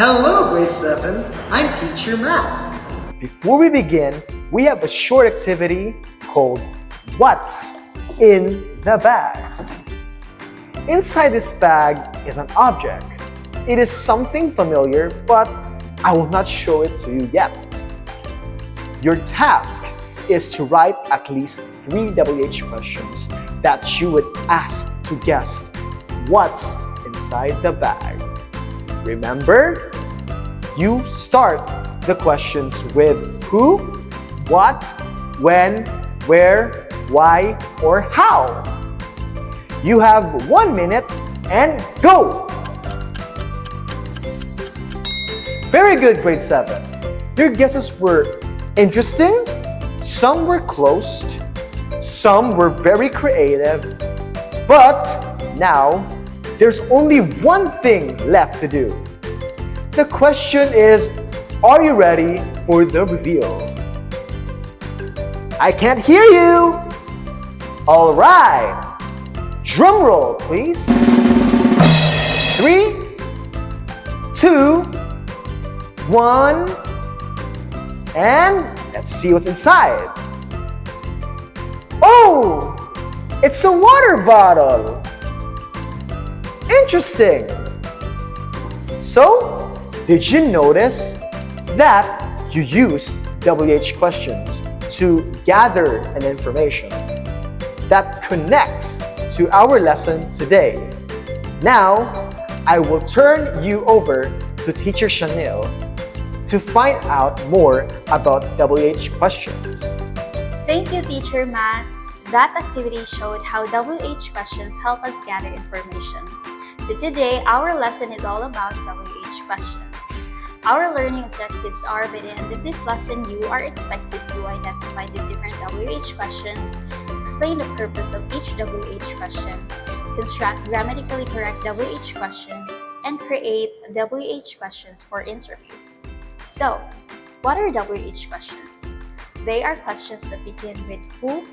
Hello, grade 7. I'm Teacher Matt. Before we begin, we have a short activity called What's in the Bag? Inside this bag is an object. It is something familiar, but I will not show it to you yet. Your task is to write at least 3 WH questions that you would ask to guess what's inside the bag. Remember, you start the questions with who, what, when, where, why, or how. You have 1 minute and go! Very good, grade 7. Your guesses were interesting, some were close, some were very creative, but now there's only one thing left to do. The question is, are you ready for the reveal? I can't hear you! Alright! Drum roll, please. 3, 2, 1, and let's see what's inside. Oh! It's a water bottle! Interesting! So, did you notice that you used WH questions to gather an information that connects to our lesson today? Now, I will turn you over to Teacher Chanel to find out more about WH questions. Thank you, Teacher Matt. That activity showed how WH questions help us gather information. So today, our lesson is all about WH questions. Our learning objectives are by the end of this lesson, you are expected to identify the different WH questions, explain the purpose of each WH question, construct grammatically correct WH questions, and create WH questions for interviews. So, what are WH questions? They are questions that begin with who,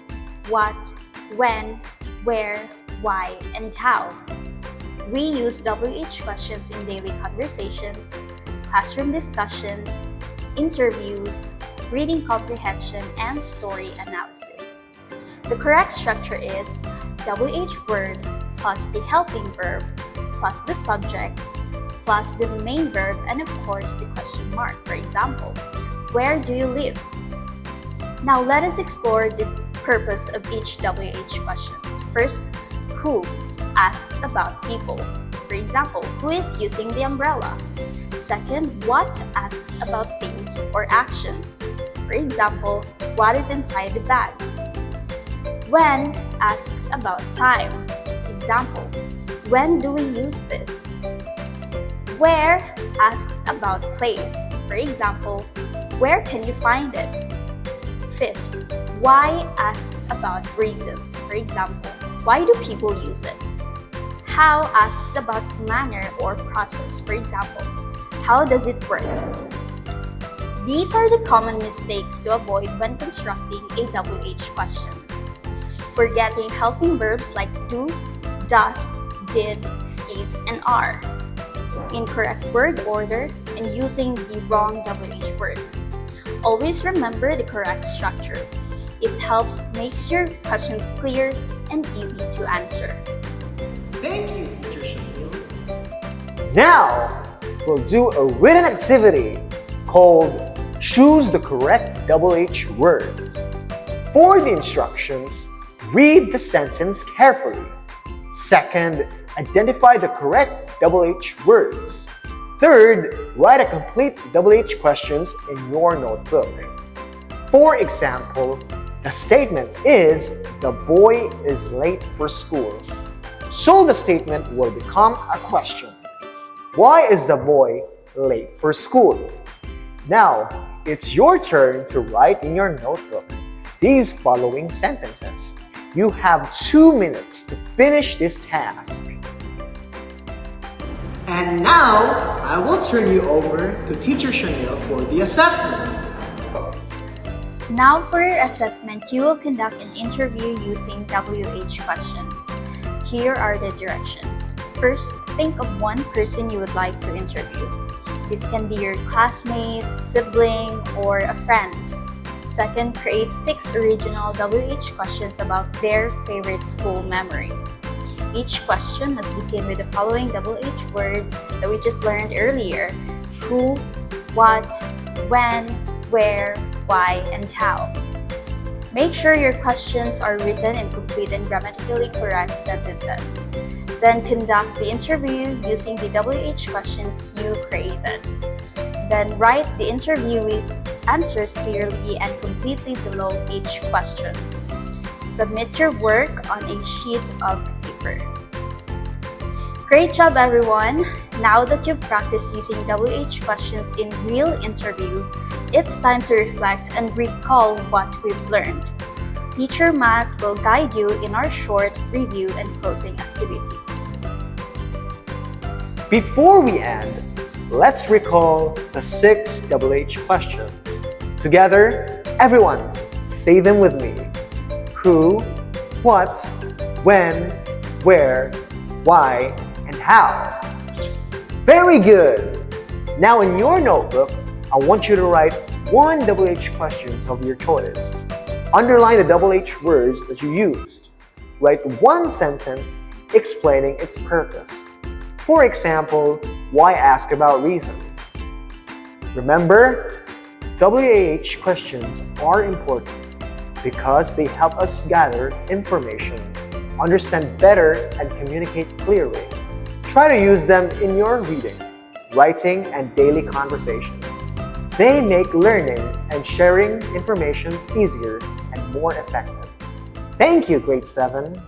what, when, where, why, and how. We use WH questions in daily conversations, classroom discussions, interviews, reading comprehension, and story analysis. The correct structure is WH word plus the helping verb plus the subject plus the main verb and of course the question mark. For example, where do you live? Now let us explore the purpose of each WH questions. First, who asks about people. For example, who is using the umbrella? Second, what asks about things or actions. For example, what is inside the bag? When asks about time. Example, when do we use this? Where asks about place. For example, where can you find it? Fifth, why asks about reasons. For example, why do people use it? How asks about manner or process. For example, how does it work? These are the common mistakes to avoid when constructing a WH question. Forgetting helping verbs like do, does, did, is, and are. Incorrect word order and using the wrong WH word. Always remember the correct structure. It helps makes your questions clear and easy to answer. Thank you, Teacher Chanel. Now, we'll do a written activity called Choose the Correct WH Word. For the instructions, read the sentence carefully. Second, identify the correct WH words. Third, write a complete WH questions in your notebook. For example, the statement is, the boy is late for school. So the statement will become a question. Why is the boy late for school? Now, it's your turn to write in your notebook these following sentences. You have 2 minutes to finish this task. And now, I will turn you over to Teacher Chanel for the assessment. Now for your assessment, you will conduct an interview using WH questions. Here are the directions. First, think of one person you would like to interview. This can be your classmate, sibling, or a friend. Second, create 6 original WH questions about their favorite school memory. Each question must begin with the following WH words that we just learned earlier: who, what, when, where, why, and how. Make sure your questions are written in complete and grammatically correct sentences. Then conduct the interview using the WH questions you created. Then write the interviewee's answers clearly and completely below each question. Submit your work on a sheet of paper. Great job, everyone! Now that you've practiced using WH questions in real interview, it's time to reflect and recall what we've learned. Teacher Matt will guide you in our short review and closing activity. Before we end, let's recall the 6 WH questions. Together, everyone, say them with me. Who, what, when, where, why, and how. Very good! Now in your notebook, I want you to write 1 WH questions of your choice. Underline the WH words that you used. Write 1 sentence explaining its purpose. For example, why ask about reasons? Remember, WH questions are important because they help us gather information, understand better, and communicate clearly. Try to use them in your reading, writing, and daily conversations. They make learning and sharing information easier and more effective. Thank you, Grade 7!